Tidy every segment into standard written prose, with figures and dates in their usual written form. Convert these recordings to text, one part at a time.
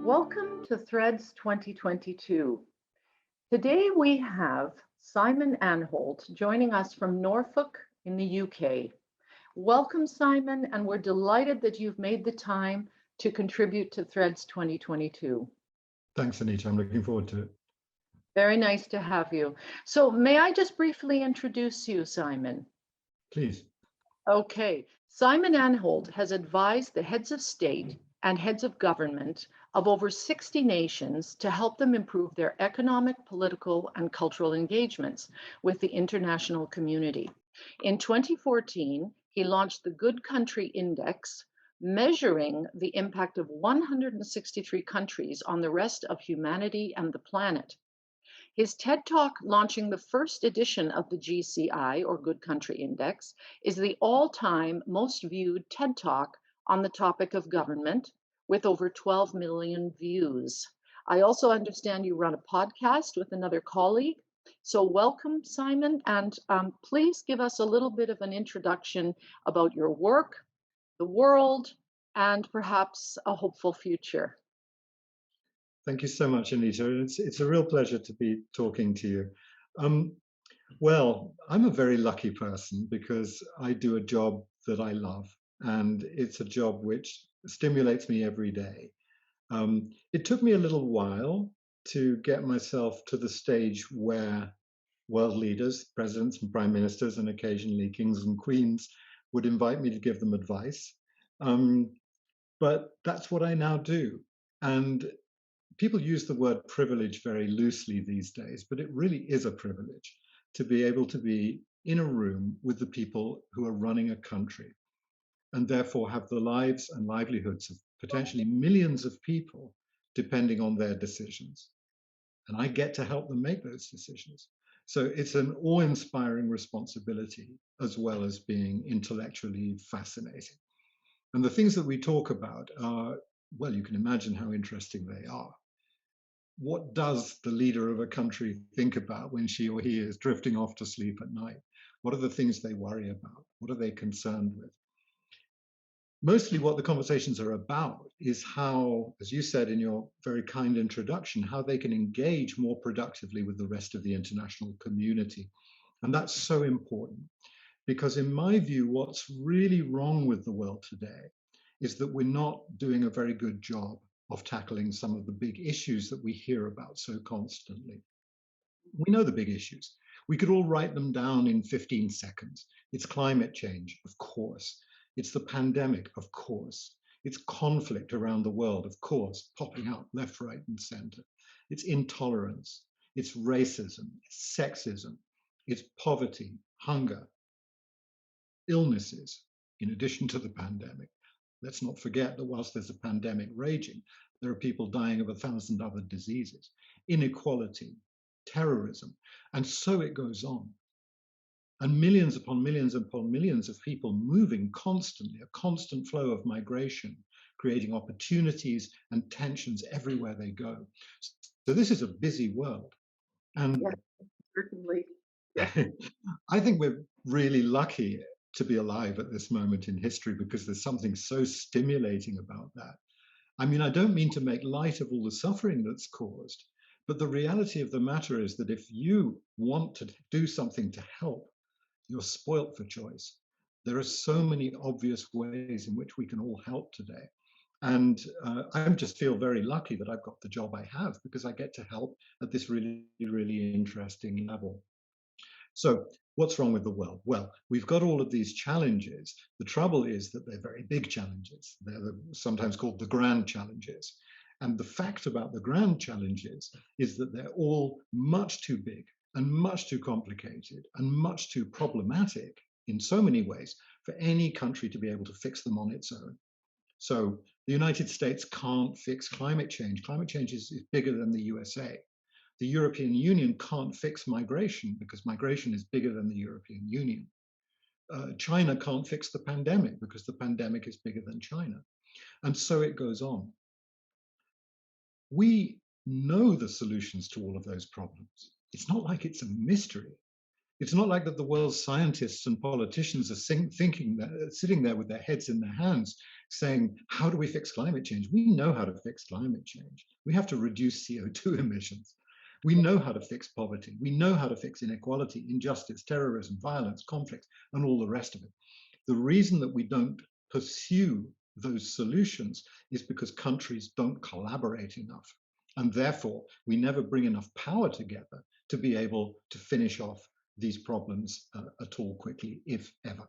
Welcome to Threads 2022. Today we have Simon Anholt joining us from Norfolk in the UK. Welcome, Simon, and we're delighted that you've made the time to contribute to Threads 2022. Thanks, Anita. I'm looking forward to it. Very nice to have you. So may I just briefly introduce you, Simon? Please. Okay. Simon Anholt has advised the heads of state and heads of government of over 60 nations to help them improve their economic, political, and cultural engagements with the international community. In 2014, he launched the Good Country Index, measuring the impact of 163 countries on the rest of humanity and the planet. His TED Talk launching the first edition of the GCI, or Good Country Index, is the all-time most viewed TED Talk on the topic of government, with over 12 million views. I also understand you run a podcast with another colleague. So welcome, Simon, and please give us a little bit of an introduction about your work, the world, and perhaps a hopeful future. Thank you so much, Anita. It's a real pleasure to be talking to you. Well, I'm a very lucky person because I do a job that I love, and it's a job which stimulates me every day. It took me a little while to get myself to the stage where world leaders, presidents and prime ministers, and occasionally kings and queens would invite me to give them advice. But that's what I now do. And people use the word privilege very loosely these days, but it really is a privilege to be able to be in a room with the people who are running a country and therefore have the lives and livelihoods of potentially millions of people depending on their decisions. And I get to help them make those decisions. So it's an awe-inspiring responsibility as well as being intellectually fascinating. And the things that we talk about are, well, you can imagine how interesting they are. What does the leader of a country think about when she or he is drifting off to sleep at night? What are the things they worry about? What are they concerned with? Mostly what the conversations are about is how, as you said in your very kind introduction, how they can engage more productively with the rest of the international community. And that's so important because in my view, what's really wrong with the world today is that we're not doing a very good job of tackling some of the big issues that we hear about so constantly. We know the big issues. We could all write them down in 15 seconds. It's climate change, of course. It's the pandemic, of course. It's conflict around the world, of course, popping up left, right, and center. It's intolerance. It's racism. It's sexism. It's poverty, hunger, illnesses, in addition to the pandemic. Let's not forget that whilst there's a pandemic raging, there are people dying of 1,000 other diseases, inequality, terrorism, and so it goes on. And millions upon millions upon millions of people moving constantly, a constant flow of migration, creating opportunities and tensions everywhere they go. So this is a busy world. And yeah, certainly. Yeah. I think we're really lucky to be alive at this moment in history because there's something so stimulating about that. I mean, I don't mean to make light of all the suffering that's caused, but the reality of the matter is that if you want to do something to help, you're spoilt for choice. There are so many obvious ways in which we can all help today. And I just feel very lucky that I've got the job I have because I get to help at this really, really interesting level. So what's wrong with the world? Well, we've got all of these challenges. The trouble is that they're very big challenges. They're sometimes called the grand challenges. And the fact about the grand challenges is that they're all much too big and much too complicated and much too problematic in so many ways for any country to be able to fix them on its own. So the United States can't fix climate change. Climate change is bigger than the USA. The European Union can't fix migration because migration is bigger than the European Union. China can't fix the pandemic because the pandemic is bigger than China. And so it goes on. We know the solutions to all of those problems. It's not like it's a mystery. It's not like that the world's scientists and politicians are thinking that, sitting there with their heads in their hands, saying, how do we fix climate change? We know how to fix climate change. We have to reduce CO2 emissions. We know how to fix poverty. We know how to fix inequality, injustice, terrorism, violence, conflict, and all the rest of it. The reason that we don't pursue those solutions is because countries don't collaborate enough. And therefore, we never bring enough power together to be able to finish off these problems at all quickly, if ever.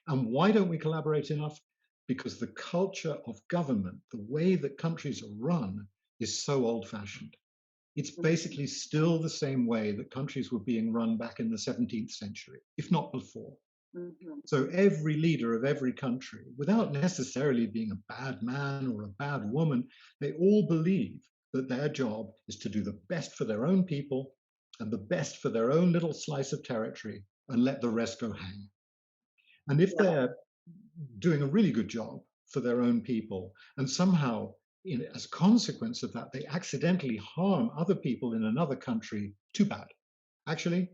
And why don't we collaborate enough? Because the culture of government, the way that countries are run, is so old-fashioned. It's basically still the same way that countries were being run back in the 17th century, if not before. Mm-hmm. So every leader of every country, without necessarily being a bad man or a bad woman, they all believe that their job is to do the best for their own people and the best for their own little slice of territory and let the rest go hang. And if they're doing a really good job for their own people and somehow as a consequence of that, they accidentally harm other people in another country, too bad. Actually,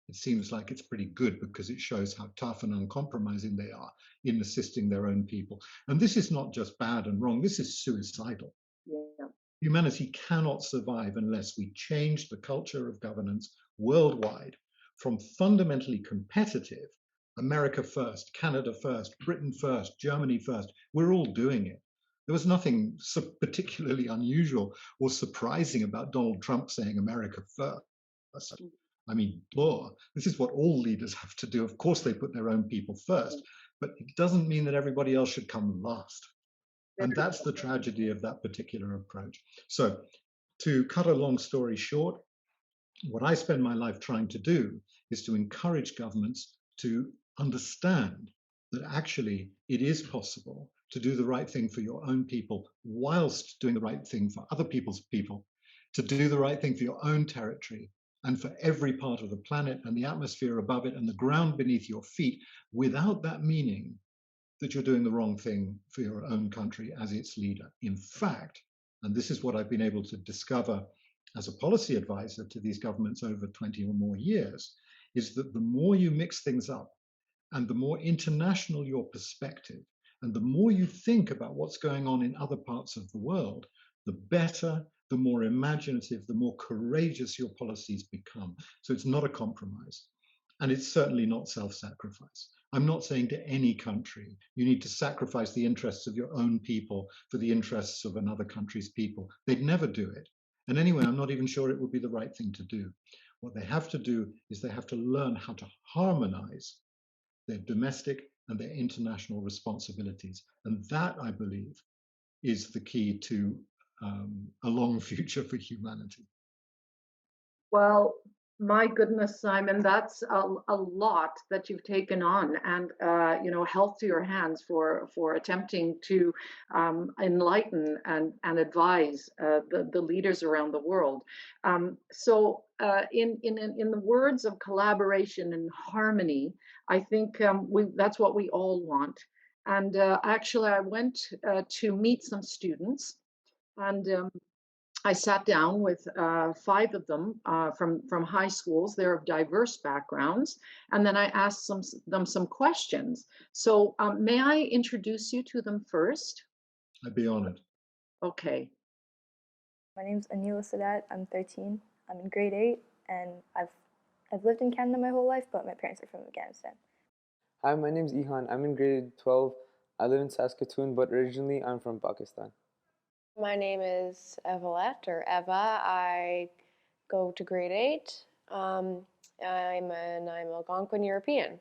it seems like it's pretty good because it shows how tough and uncompromising they are in assisting their own people. And this is not just bad and wrong, this is suicidal. Yeah. Humanity cannot survive unless we change the culture of governance worldwide from fundamentally competitive, America first, Canada first, Britain first, Germany first. We're all doing it. There was nothing so particularly unusual or surprising about Donald Trump saying America first. I mean, this is what all leaders have to do. Of course, they put their own people first, but it doesn't mean that everybody else should come last. And that's the tragedy of that particular approach. So to cut a long story short, what I spend my life trying to do is to encourage governments to understand that actually it is possible to do the right thing for your own people whilst doing the right thing for other people's people, to do the right thing for your own territory and for every part of the planet and the atmosphere above it and the ground beneath your feet, without that meaning that you're doing the wrong thing for your own country as its leader. In fact, and this is what I've been able to discover as a policy advisor to these governments over 20 or more years, is that the more you mix things up and the more international your perspective and the more you think about what's going on in other parts of the world, the better, the more imaginative, the more courageous your policies become. So it's not a compromise. And it's certainly not self-sacrifice. I'm not saying to any country, you need to sacrifice the interests of your own people for the interests of another country's people. They'd never do it. And anyway, I'm not even sure it would be the right thing to do. What they have to do is they have to learn how to harmonize their domestic and their international responsibilities. And that, I believe, is the key to a long future for humanity. Well, my goodness, Simon, that's a lot that you've taken on, and health to your hands for attempting to enlighten and advise the leaders around the world. So, in the words of collaboration and harmony, I think that's what we all want. And actually, I went to meet some students, and I sat down with 5 of them from high schools. They're of diverse backgrounds, and then I asked them some questions. So may I introduce you to them first? I'd be honored. Okay. My name's Anila. I'm 13. I'm in grade 8, and I've lived in Canada my whole life, but my parents are from Afghanistan. Hi, my name's Ehan. I'm in grade 12. I live in Saskatoon, but originally I'm from Pakistan. My name is Evvalette, or Eva. I go to grade 8. I'm an Algonquin European.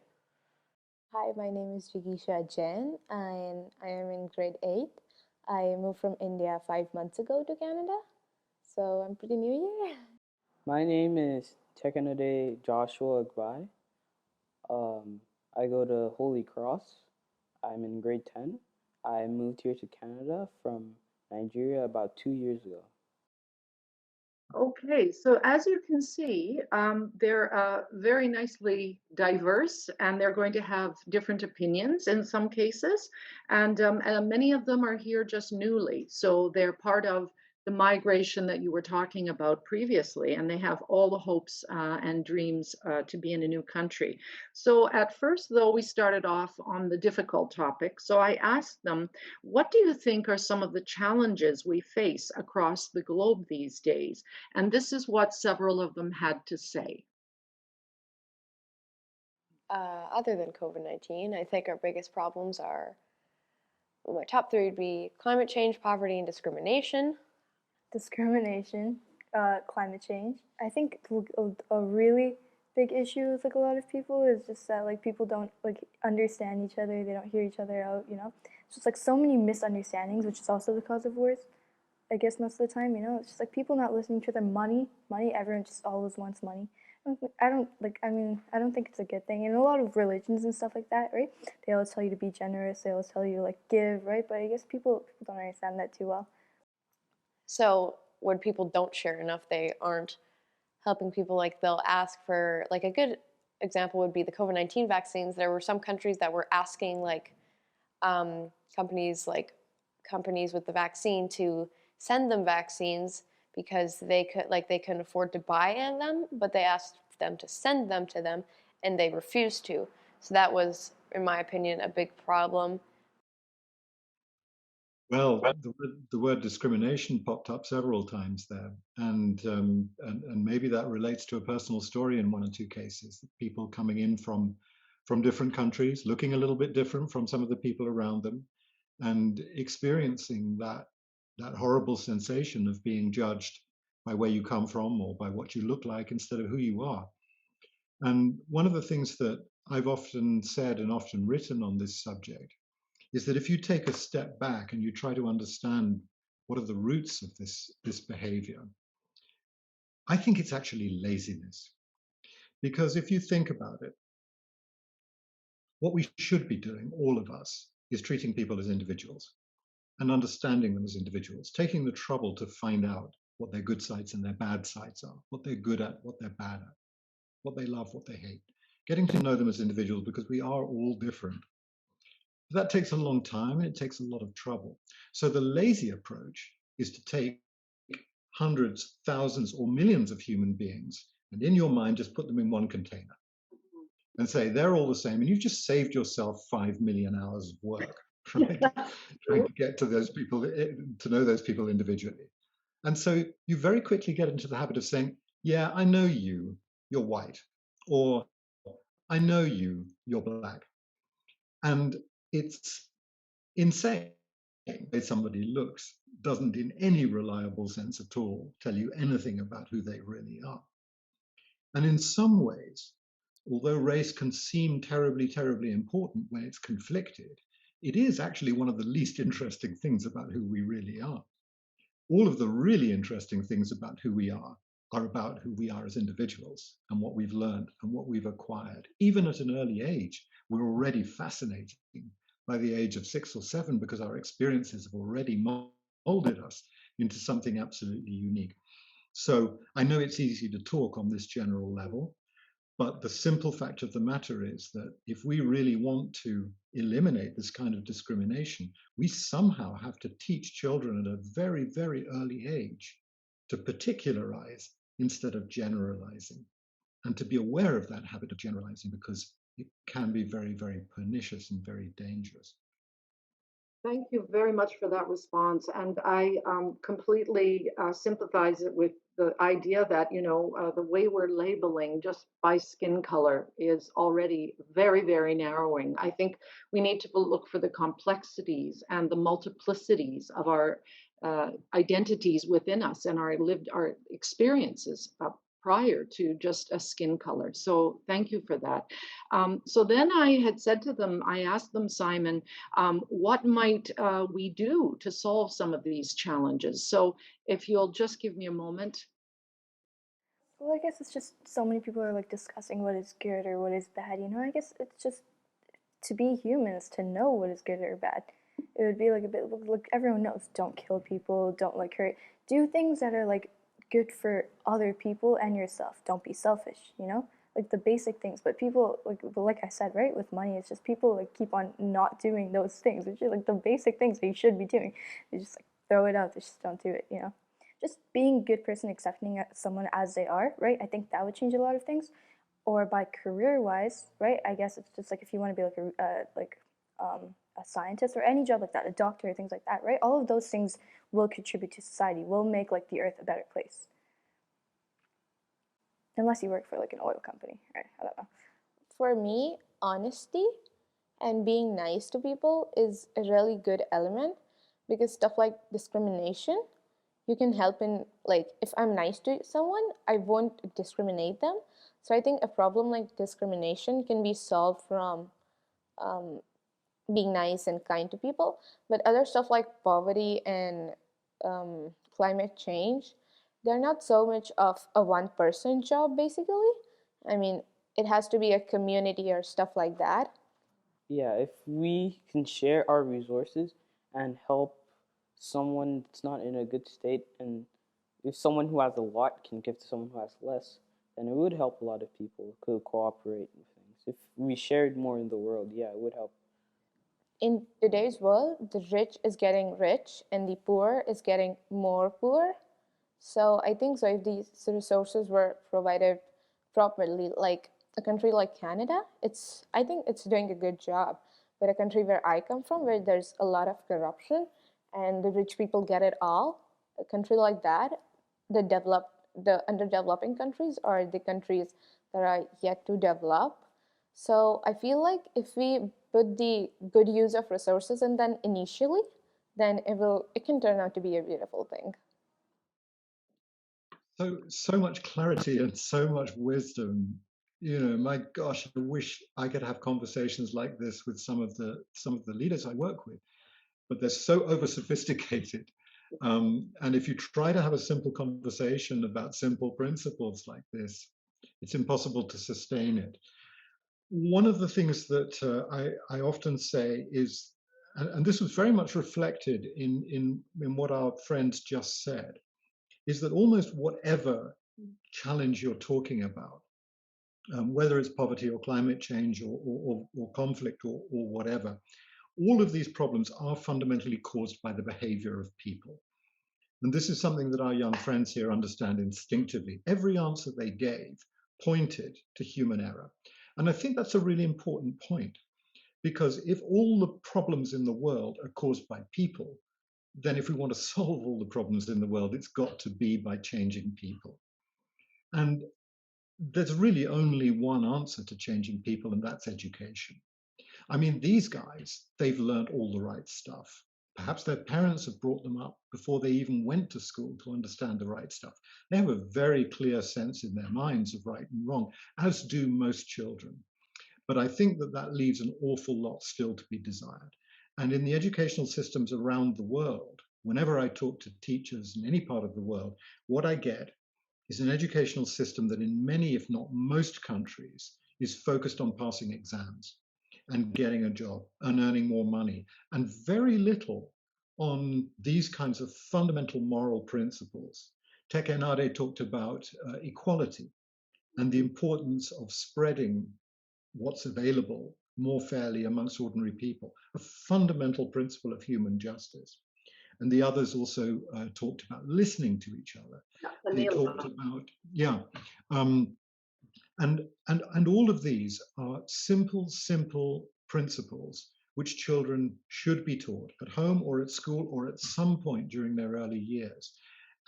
Hi, my name is Jigisha Jain, and I am in grade 8. I moved from India 5 months ago to Canada, so I'm pretty new here. My name is Tekenade Joshua Agbai. I go to Holy Cross. I'm in grade 10. I moved here to Canada from Nigeria about 2 years ago. Okay, so as you can see, they're very nicely diverse, and they're going to have different opinions in some cases, and many of them are here just newly, so they're part of the migration that you were talking about previously, and they have all the hopes and dreams to be in a new country. So at first, though, we started off on the difficult topic. So I asked them, what do you think are some of the challenges we face across the globe these days? And this is what several of them had to say. Other than COVID-19, I think our biggest problems are, well, my top three would be climate change, poverty, and discrimination. Discrimination, climate change. I think a really big issue with like a lot of people is just that like people don't like understand each other. They don't hear each other out. You know, it's just like so many misunderstandings, which is also the cause of wars. I guess most of the time, you know, it's just like people not listening to their money. Everyone just always wants money. I don't like. I mean, I don't think it's a good thing. And a lot of religions and stuff like that, right? They always tell you to be generous. They always tell you to like give, right? But I guess people don't understand that too well. So when people don't share enough, they aren't helping people. Like they'll ask for, like a good example would be the COVID-19 vaccines. There were some countries that were asking um, companies like companies with the vaccine to send them vaccines because they couldn't afford to buy them, but they asked them to send them to them, and they refused to. So that was, in my opinion, a big problem. Well, the word discrimination popped up several times there, and maybe that relates to a personal story in one or two cases. People coming in from different countries, looking a little bit different from some of the people around them, and experiencing that horrible sensation of being judged by where you come from or by what you look like instead of who you are. And one of the things that I've often said and often written on this subject is that if you take a step back and you try to understand what are the roots of this behavior, I think it's actually laziness. Because if you think about it, what we should be doing, all of us, is treating people as individuals and understanding them as individuals, taking the trouble to find out what their good sides and their bad sides are, what they're good at, what they're bad at, what they love, what they hate, getting to know them as individuals because we are all different. That takes a long time and it takes a lot of trouble. So the lazy approach is to take hundreds, thousands, or millions of human beings and in your mind just put them in one container and say they're all the same, and you've just saved yourself 5 million hours of work, right? Trying to get to those people, to know those people individually. And so you very quickly get into the habit of saying, yeah, I know you, you're white, or I know you, you're black. And it's insane. The way somebody looks doesn't in any reliable sense at all tell you anything about who they really are. And in some ways, although race can seem terribly, terribly important when it's conflicted, it is actually one of the least interesting things about who we really are. All of the really interesting things about who we are about who we are as individuals and what we've learned and what we've acquired. Even at an early age, we're already fascinated by the age of 6 or 7 because our experiences have already molded us into something absolutely unique. So I know it's easy to talk on this general level, but the simple fact of the matter is that if we really want to eliminate this kind of discrimination, we somehow have to teach children at a very, very early age to particularize instead of generalizing, and to be aware of that habit of generalizing because it can be very, very pernicious and very dangerous. Thank you very much for that response. And I completely sympathize with the idea that, the way we're labeling just by skin color is already very, very narrowing. I think we need to look for the complexities and the multiplicities of our identities within us and our experiences prior to just a skin color. So thank you for that. So then I had said to them, I asked them, Simon, what might we do to solve some of these challenges? So if you'll just give me a moment. Well, I guess it's just so many people are like discussing what is good or what is bad. You know, I guess it's just to be humans to know what is good or bad. It would be like a bit like everyone knows, don't kill people, don't like hurt, do things that are like good for other people and yourself. Don't be selfish, you know, like the basic things. But people like I said, right, with money, it's just people like keep on not doing those things, which are like the basic things they should be doing. They just like throw it out, they just don't do it, you know. just being a good person, accepting someone as they are, right? I think that would change a lot of things. Or by career-wise, right? I guess it's just like if you want to be a scientist or any job like that, a doctor, things like that, right? All of those things will contribute to society, will make like the earth a better place. Unless you work for like an oil company, right? I don't know. For me, honesty and being nice to people is a really good element, because stuff like discrimination, you can help in, like, if I'm nice to someone, I won't discriminate them. So I think a problem like discrimination can be solved from um, being nice and kind to people. But other stuff like poverty and climate change, they're not so much of a one person job, basically. I mean, it has to be a community or stuff like that. Yeah, if we can share our resources and help someone that's not in a good state, and if someone who has a lot can give to someone who has less, then it would help a lot of people could cooperate with things. If we shared more in the world, yeah, it would help. In today's world, the rich is getting rich and the poor is getting more poor. So I think so if these resources were provided properly, like a country like Canada, I think it's doing a good job. But a country where I come from, where there's a lot of corruption and the rich people get it all, a country like that, the underdeveloping countries are the countries that are yet to develop. So I feel like if we put the good use of resources in then initially, then it can turn out to be a beautiful thing. So much clarity and so much wisdom. My gosh, I wish I could have conversations like this with some of the leaders I work with, but they're so over sophisticated. And if you try to have a simple conversation about simple principles like this, it's impossible to sustain it. One of the things that I often say is, and this was very much reflected in what our friends just said, is that almost whatever challenge you're talking about, whether it's poverty or climate change or conflict or whatever, all of these problems are fundamentally caused by the behavior of people. And this is something that our young friends here understand instinctively. Every answer they gave pointed to human error. And I think that's a really important point, because if all the problems in the world are caused by people, then if we want to solve all the problems in the world, it's got to be by changing people. And there's really only one answer to changing people, and that's education. I mean, these guys, they've learned all the right stuff. Perhaps their parents have brought them up before they even went to school to understand the right stuff. They have a very clear sense in their minds of right and wrong, as do most children. But I think that leaves an awful lot still to be desired. And in the educational systems around the world, whenever I talk to teachers in any part of the world, what I get is an educational system that in many, if not most countries, is focused on passing exams and getting a job and earning more money, and very little on these kinds of fundamental moral principles. Tekenade talked about equality and the importance of spreading what's available more fairly amongst ordinary people, a fundamental principle of human justice. And the others also talked about listening to each other. They talked about, yeah. And all of these are simple principles which children should be taught at home or at school or at some point during their early years.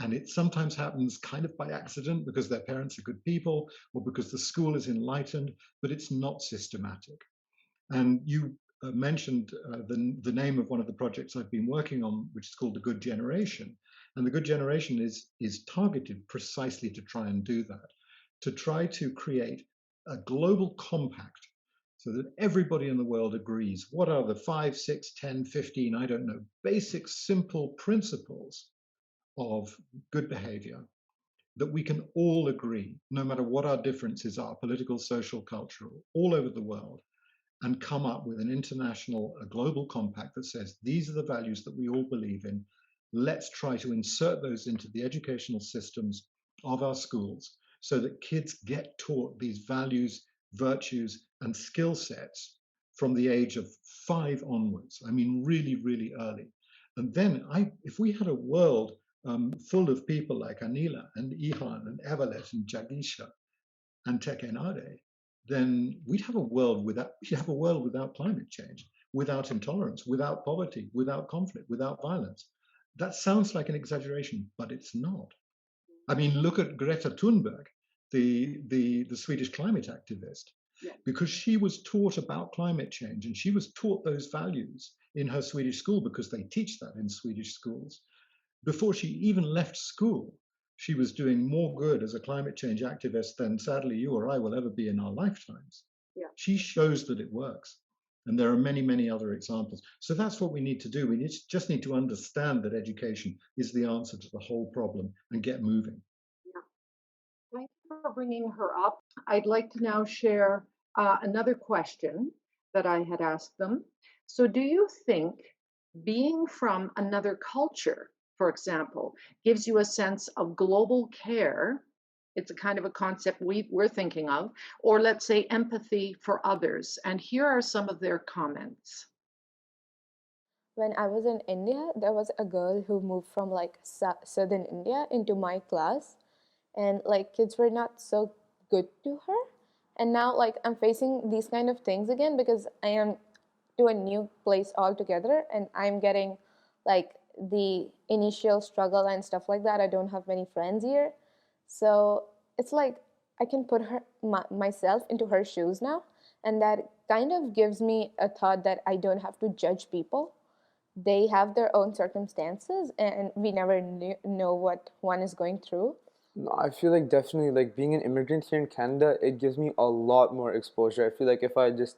And it sometimes happens kind of by accident because their parents are good people or because the school is enlightened, but it's not systematic. And you mentioned the name of one of the projects I've been working on, which is called The Good Generation. And The Good Generation is targeted precisely to try and do that, to try to create a global compact so that everybody in the world agrees. What are the 5, 6, 10, 15, I don't know, basic, simple principles of good behavior that we can all agree, no matter what our differences are, political, social, cultural, all over the world, and come up with an international, a global compact that says, these are the values that we all believe in. Let's try to insert those into the educational systems of our schools so that kids get taught these values, virtues, and skill sets from the age of 5 onwards. I mean, really, really early. And then if we had a world full of people like Anila and Ehan and Evvalette and Jigisha and Tekenade, then we'd have a world without climate change, without intolerance, without poverty, without conflict, without violence. That sounds like an exaggeration, but it's not. I mean, look at Greta Thunberg, the Swedish climate activist, because she was taught about climate change and she was taught those values in her Swedish school, because they teach that in Swedish schools. Before she even left school, she was doing more good as a climate change activist than sadly you or I will ever be in our lifetimes. She shows that it works. And there are many, many other examples. So that's what we need to do. We just need to understand that education is the answer to the whole problem and get moving. Thank you for bringing her up. I'd like to now share another question that I had asked them. So, do you think being from another culture, for example, gives you a sense of global care? It's a kind of a concept we're thinking of, or let's say empathy for others. And here are some of their comments. When I was in India, there was a girl who moved from like southern India into my class, and like kids were not so good to her. And now like I'm facing these kind of things again because I am to a new place altogether, and I'm getting like the initial struggle and stuff like that. I don't have many friends here, so it's like I can put myself into her shoes now, and that kind of gives me a thought that I don't have to judge people. They have their own circumstances, and we never know what one is going through. No, I feel like definitely like being an immigrant here in Canada, it gives me a lot more exposure. I feel like if I just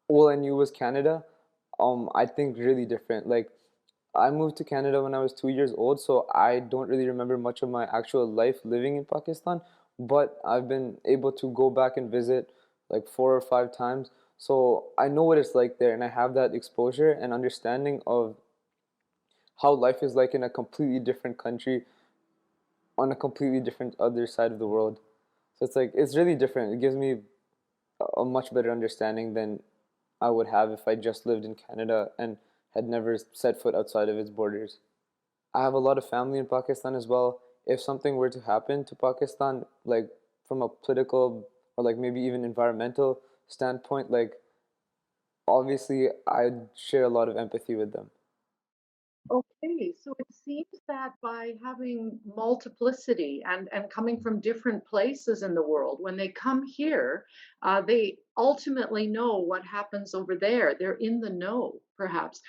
all I knew was Canada, I think really different. Like I moved to Canada when I was 2 years old, so I don't really remember much of my actual life living in Pakistan, but I've been able to go back and visit like 4 or 5 times. So I know what it's like there, and I have that exposure and understanding of how life is like in a completely different country on a completely different other side of the world. So it's like it's really different. It gives me a much better understanding than I would have if I just lived in Canada and had never set foot outside of its borders. I have a lot of family in Pakistan as well. If something were to happen to Pakistan, like from a political or like maybe even environmental standpoint, like obviously I'd share a lot of empathy with them. Okay, so it seems that by having multiplicity and coming from different places in the world, when they come here, they ultimately know what happens over there. They're in the know, perhaps.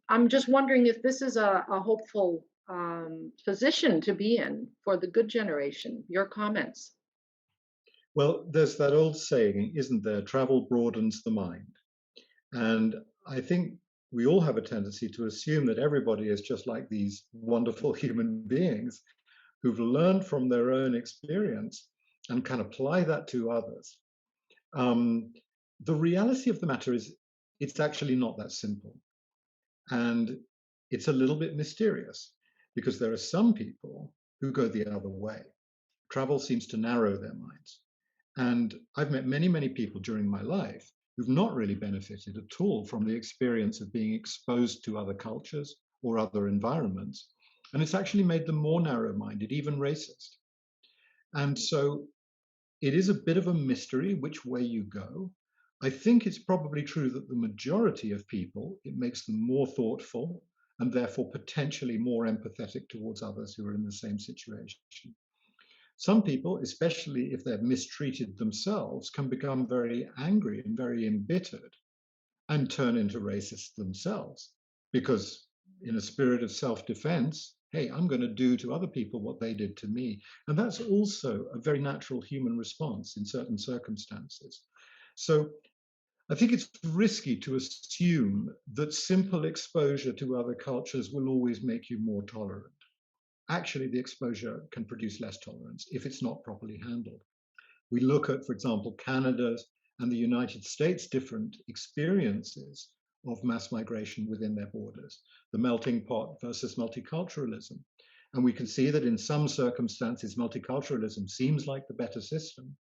I'm just wondering if this is a hopeful position to be in for the good generation. Your comments. Well, there's that old saying, isn't there? Travel broadens the mind. And I think we all have a tendency to assume that everybody is just like these wonderful human beings who've learned from their own experience and can apply that to others. The reality of the matter is it's actually not that simple. And it's a little bit mysterious because there are some people who go the other way. Travel seems to narrow their minds. And I've met many, many people during my life who've not really benefited at all from the experience of being exposed to other cultures or other environments. And it's actually made them more narrow-minded, even racist. And so it is a bit of a mystery which way you go. I think it's probably true that the majority of people, it makes them more thoughtful and therefore potentially more empathetic towards others who are in the same situation. Some people, especially if they're mistreated themselves, can become very angry and very embittered and turn into racists themselves because in a spirit of self-defense, hey, I'm going to do to other people what they did to me. And that's also a very natural human response in certain circumstances. So I think it's risky to assume that simple exposure to other cultures will always make you more tolerant. Actually, the exposure can produce less tolerance if it's not properly handled. We look at, for example, Canada's and the United States' different experiences of mass migration within their borders, the melting pot versus multiculturalism. And we can see that in some circumstances, multiculturalism seems like the better system.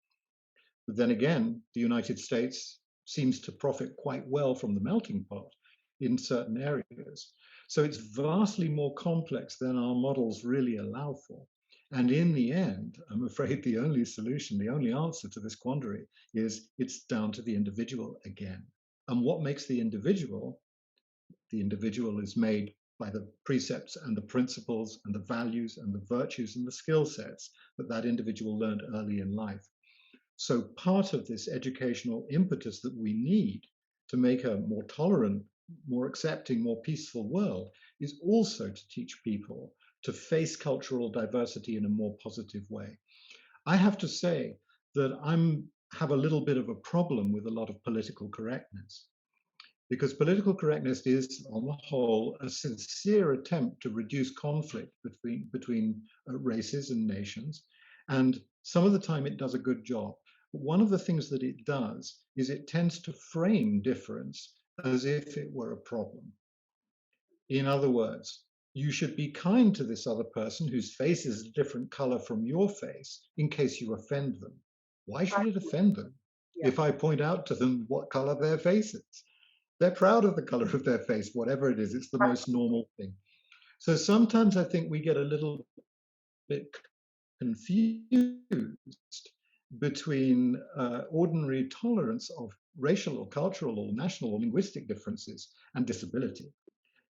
But then again, the United States seems to profit quite well from the melting pot in certain areas. So it's vastly more complex than our models really allow for. And in the end, I'm afraid the only solution, the only answer to this quandary is it's down to the individual again. And what makes the individual? The individual is made by the precepts and the principles and the values and the virtues and the skill sets that that individual learned early in life. So part of this educational impetus that we need to make a more tolerant, more accepting, more peaceful world is also to teach people to face cultural diversity in a more positive way. I have to say that have a little bit of a problem with a lot of political correctness, because political correctness is, on the whole, a sincere attempt to reduce conflict between races and nations. And some of the time it does a good job. But one of the things that it does is it tends to frame difference as if it were a problem. In other words, you should be kind to this other person whose face is a different color from your face in case you offend them. Why should it offend them if I point out to them what color their face is? They're proud of the color of their face, whatever it is. It's the most normal thing. So sometimes I think we get a little bit confused between ordinary tolerance of racial or cultural or national or linguistic differences and disability.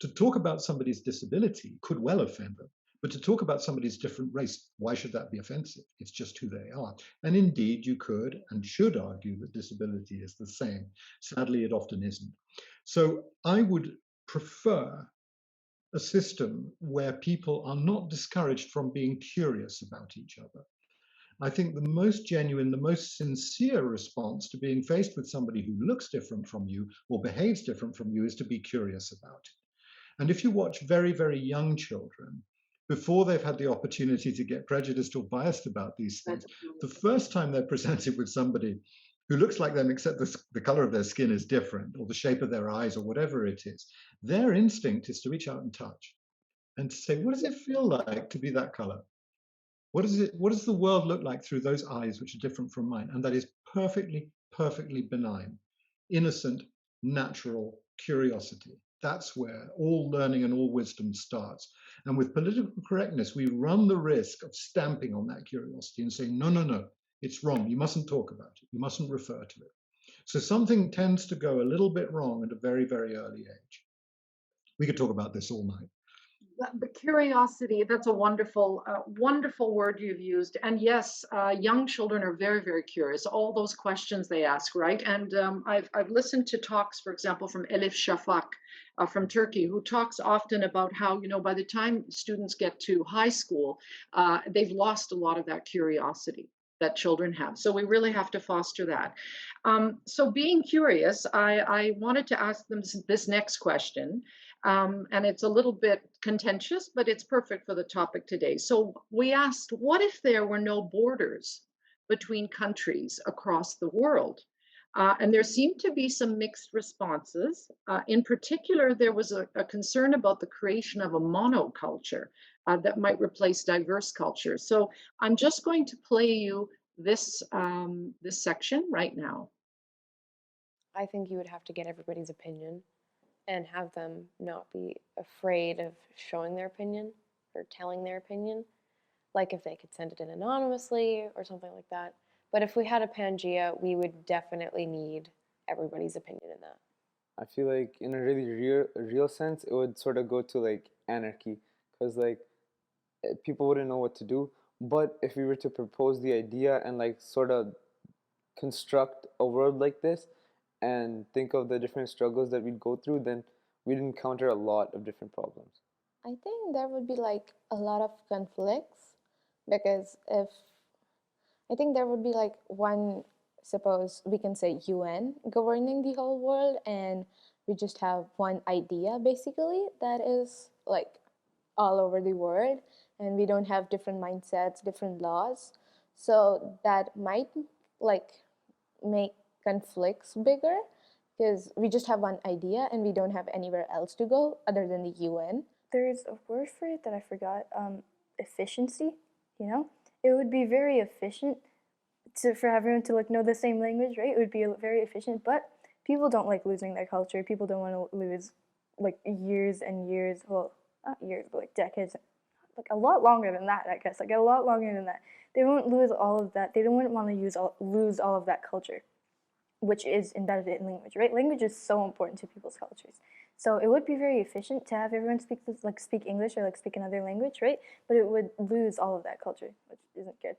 To talk about somebody's disability could well offend them, but to talk about somebody's different race, why should that be offensive? It's just who they are. And indeed, you could and should argue that disability is the same. Sadly, it often isn't. So I would prefer a system where people are not discouraged from being curious about each other. I think the most genuine, the most sincere response to being faced with somebody who looks different from you or behaves different from you is to be curious about it. And if you watch very, very young children, before they've had the opportunity to get prejudiced or biased about these things, the first time they're presented with somebody who looks like them, except the color of their skin is different, or the shape of their eyes, or whatever it is, their instinct is to reach out and touch and to say, what does it feel like to be that color? What does the world look like through those eyes, which are different from mine? And that is perfectly, perfectly benign, innocent, natural curiosity. That's where all learning and all wisdom starts. And with political correctness, we run the risk of stamping on that curiosity and saying, no, no, no, it's wrong. You mustn't talk about it. You mustn't refer to it. So something tends to go a little bit wrong at a very, very early age. We could talk about this all night. The curiosity, that's a wonderful, wonderful word you've used. And yes, young children are very, very curious. All those questions they ask, right? And I've listened to talks, for example, from Elif Shafak from Turkey, who talks often about how, by the time students get to high school, they've lost a lot of that curiosity that children have. So we really have to foster that. So being curious, I wanted to ask them this next question. And it's a little bit contentious, but it's perfect for the topic today. So we asked, what if there were no borders between countries across the world? And there seemed to be some mixed responses. In particular, there was a concern about the creation of a monoculture that might replace diverse cultures. So I'm just going to play you this section right now. I think you would have to get everybody's opinion and have them not be afraid of showing their opinion or telling their opinion. Like if they could send it in anonymously or something like that. But if we had a Pangea, we would definitely need everybody's opinion in that. I feel like in a really real sense, it would sort of go to like anarchy, because like people wouldn't know what to do. But if we were to propose the idea and like sort of construct a world like this and think of the different struggles that we'd go through, then we'd encounter a lot of different problems. I think there would be like a lot of conflicts, because I think there would be like one, suppose we can say UN governing the whole world, and we just have one idea basically that is like all over the world, and we don't have different mindsets, different laws. So that might like make conflicts bigger, because we just have one idea and we don't have anywhere else to go other than the UN. There's a word for it that I forgot. Efficiency. It would be very efficient for everyone to like know the same language, right? It would be very efficient, but people don't like losing their culture. People don't want to lose like years and years, well, not years, but like decades, like a lot longer than that, I guess, like a lot longer than that. They won't lose all of that. They don't want to lose all of that culture, which is embedded in language, right? Language is so important to people's cultures. So it would be very efficient to have everyone speak English or like speak another language, right? But it would lose all of that culture, which isn't good.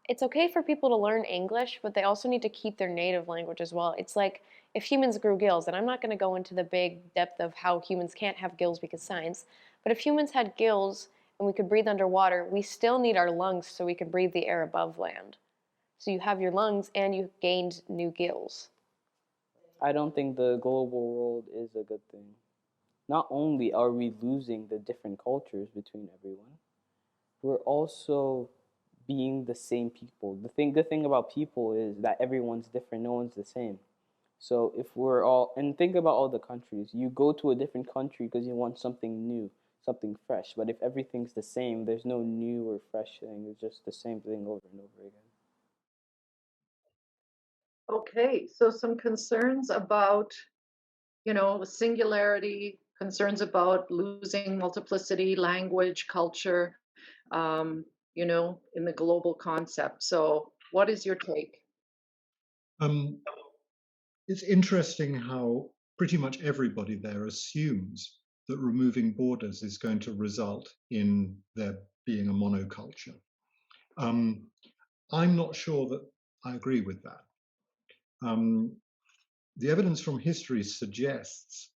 It's okay for people to learn English, but they also need to keep their native language as well. It's like if humans grew gills, and I'm not going to go into the big depth of how humans can't have gills because science, but if humans had gills and we could breathe underwater, we still need our lungs so we can breathe the air above land. So you have your lungs and you gained new gills. I don't think the global world is a good thing. Not only are we losing the different cultures between everyone, we're also being the same people. Good thing about people is that everyone's different, no one's the same. So if we're all, and think about all the countries, you go to a different country because you want something new, something fresh. But if everything's the same, there's no new or fresh thing. It's just the same thing over and over again. Okay, so some concerns about, singularity, concerns about losing multiplicity, language, culture, in the global concept. So what is your take? It's interesting how pretty much everybody there assumes that removing borders is going to result in there being a monoculture. I'm not sure that I agree with that. The evidence from history suggests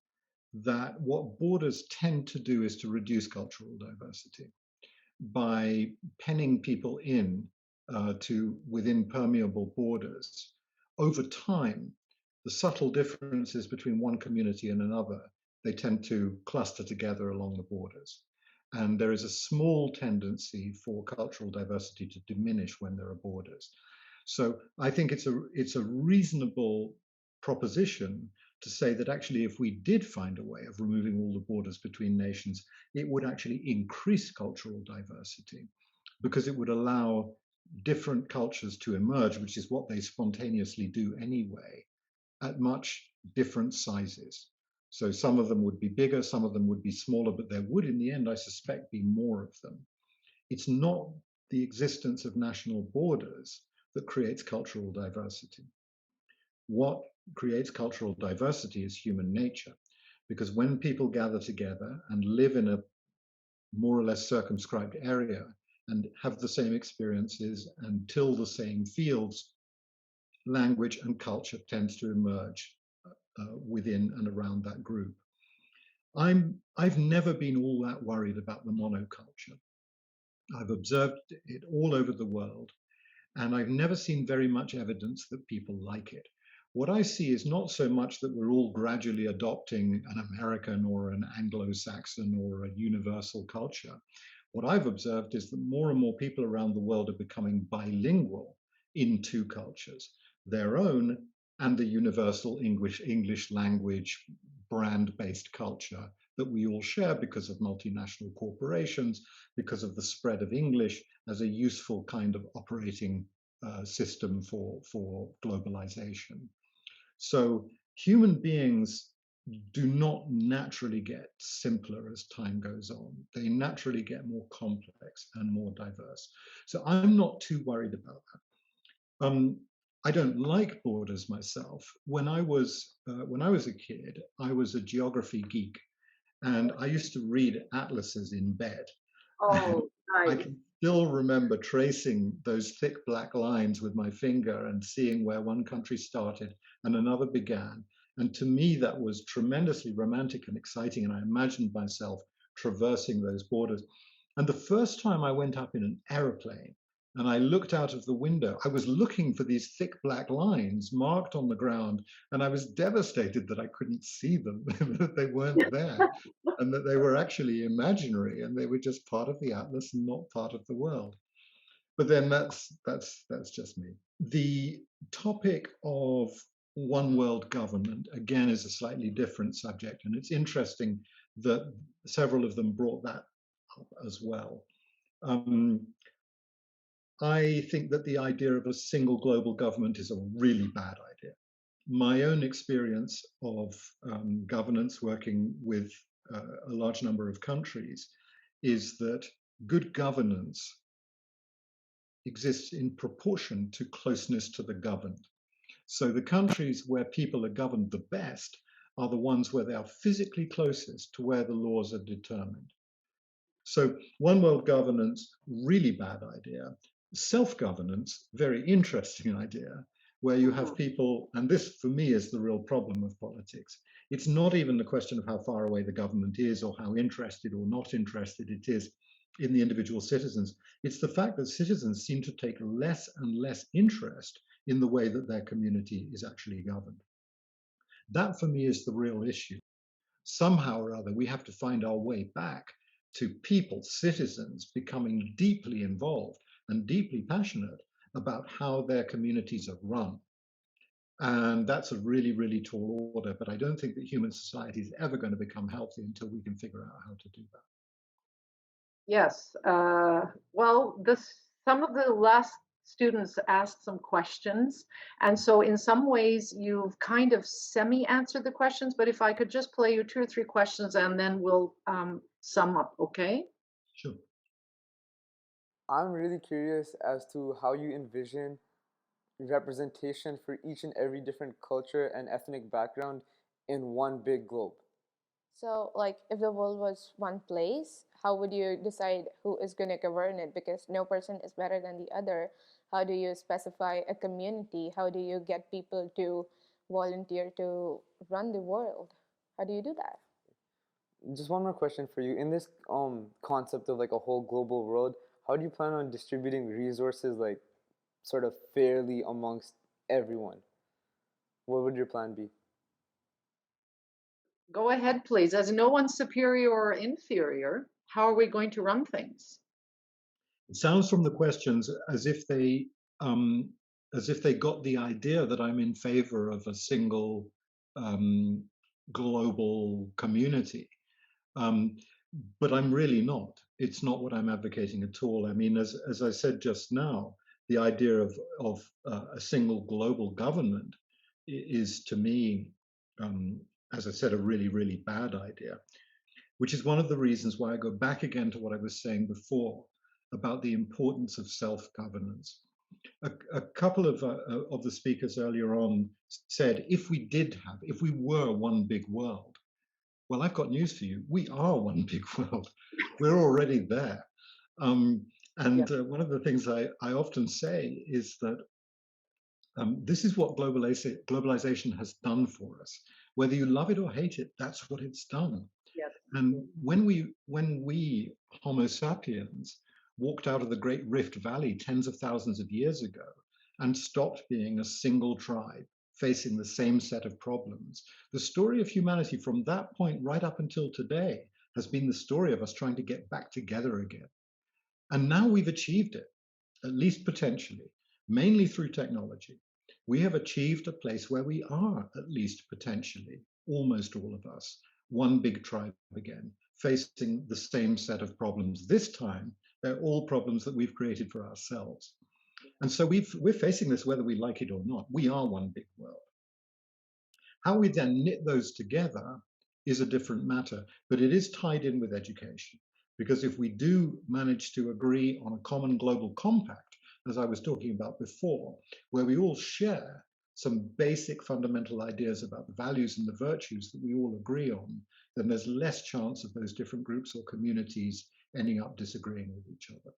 that what borders tend to do is to reduce cultural diversity by penning people in to within permeable borders. Over time, the subtle differences between one community and another, they tend to cluster together along the borders. And there is a small tendency for cultural diversity to diminish when there are borders. So I think it's a reasonable proposition to say that actually if we did find a way of removing all the borders between nations, it would actually increase cultural diversity because it would allow different cultures to emerge, which is what they spontaneously do anyway, at much different sizes. So some of them would be bigger, some of them would be smaller, but there would in the end, I suspect, be more of them. It's not the existence of national borders that creates cultural diversity. What creates cultural diversity is human nature, because when people gather together and live in a more or less circumscribed area and have the same experiences and till the same fields, language and culture tends to emerge within and around that group. I've never been all that worried about the monoculture. I've observed it all over the world, and I've never seen very much evidence that people like it. What I see is not so much that we're all gradually adopting an American or an Anglo-Saxon or a universal culture. What I've observed is that more and more people around the world are becoming bilingual in two cultures, their own and the universal English language brand-based culture that we all share because of multinational corporations, because of the spread of English as a useful kind of operating system for globalization. So human beings do not naturally get simpler as time goes on. They naturally get more complex and more diverse. So I'm not too worried about that. I don't like borders myself. When I was a kid, I was a geography geek, and I used to read atlases in bed. Oh, I nice. can still remember tracing those thick black lines with my finger and seeing where one country started and another began. And to me, that was tremendously romantic and exciting. And I imagined myself traversing those borders. And the first time I went up in an aeroplane and I looked out of the window, I was looking for these thick black lines marked on the ground. And I was devastated that I couldn't see them, that they weren't there, and that they were actually imaginary and they were just part of the atlas and not part of the world. But then that's just me. The topic of one world government, again, is a slightly different subject. And it's interesting that several of them brought that up as well. I think that the idea of a single global government is a really bad idea. my own experience of governance working with a large number of countries is that good governance exists in proportion to closeness to the governed. So the countries where people are governed the best are the ones where they are physically closest to where the laws are determined. So one world governance, really bad idea. Self-governance, very interesting idea, where you have people, and this for me is the real problem of politics. It's not even the question of how far away the government is or how interested or not interested it is in the individual citizens. It's the fact that citizens seem to take less and less interest in the way that their community is actually governed. That for me is the real issue. Somehow or other, we have to find our way back to people, citizens, becoming deeply involved and deeply passionate about how their communities are run. And that's a really, really tall order, but I don't think that human society is ever going to become healthy until we can figure out how to do that. Yes. Well, some of the last students asked some questions. And so in some ways, you've kind of semi-answered the questions, but if I could just play you 2 or 3 questions and then we'll sum up, okay? Sure. I'm really curious as to how you envision representation for each and every different culture and ethnic background in one big globe. So, like, if the world was one place, how would you decide who is going to govern it? Because no person is better than the other. How do you specify a community? How do you get people to volunteer to run the world? How do you do that? Just one more question for you. In this concept of like a whole global world, how do you plan on distributing resources like sort of fairly amongst everyone? What would your plan be? Go ahead, please. As no one's superior or inferior, how are we going to run things? It sounds from the questions as if they got the idea that I'm in favor of a single global community. But I'm really not. It's not what I'm advocating at all. I mean, as I said just now, the idea of a single global government is to me, as I said, a really, really bad idea, which is one of the reasons why I go back again to what I was saying before about the importance of self-governance. A couple of the speakers earlier on said, if we were one big world, well, I've got news for you. We are one big world. We're already there. One of the things I often say is that this is what globalization has done for us. Whether you love it or hate it, that's what it's done. Yes. And when we Homo sapiens walked out of the Great Rift Valley tens of thousands of years ago and stopped being a single tribe facing the same set of problems, the story of humanity from that point right up until today has been the story of us trying to get back together again. And now we've achieved it, at least potentially, mainly through technology. We have achieved a place where we are, at least potentially, almost all of us, one big tribe again, facing the same set of problems. This time, they're all problems that we've created for ourselves. And so we're facing this whether we like it or not. We are one big world. How we then knit those together is a different matter, but it is tied in with education. Because if we do manage to agree on a common global compact, as I was talking about before, where we all share some basic fundamental ideas about the values and the virtues that we all agree on, then there's less chance of those different groups or communities ending up disagreeing with each other.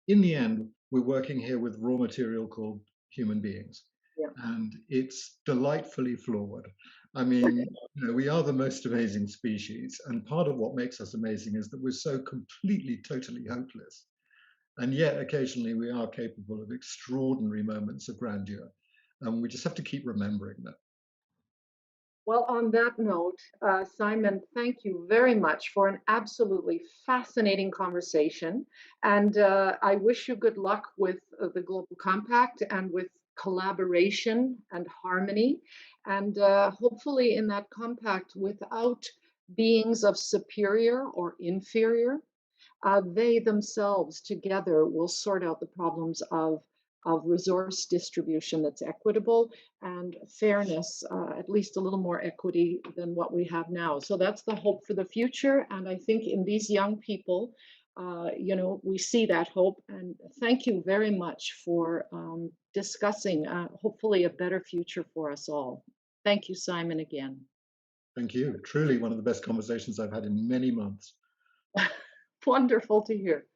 In the end, we're working here with raw material called human beings. Yeah. And it's delightfully flawed. I mean, we are the most amazing species. And part of what makes us amazing is that we're so completely, totally hopeless. And yet, occasionally, we are capable of extraordinary moments of grandeur. And we just have to keep remembering that. Well, on that note, Simon, thank you very much for an absolutely fascinating conversation. And I wish you good luck with the Global Compact and with collaboration and harmony. And hopefully, in that compact, without beings of superior or inferior, they themselves together will sort out the problems of of resource distribution that's equitable and fairness, at least a little more equity than what we have now. So that's the hope for the future. And I think in these young people, we see that hope. And thank you very much for discussing hopefully a better future for us all. Thank you, Simon, again. Thank you. Truly one of the best conversations I've had in many months. Wonderful to hear.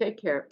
Take care.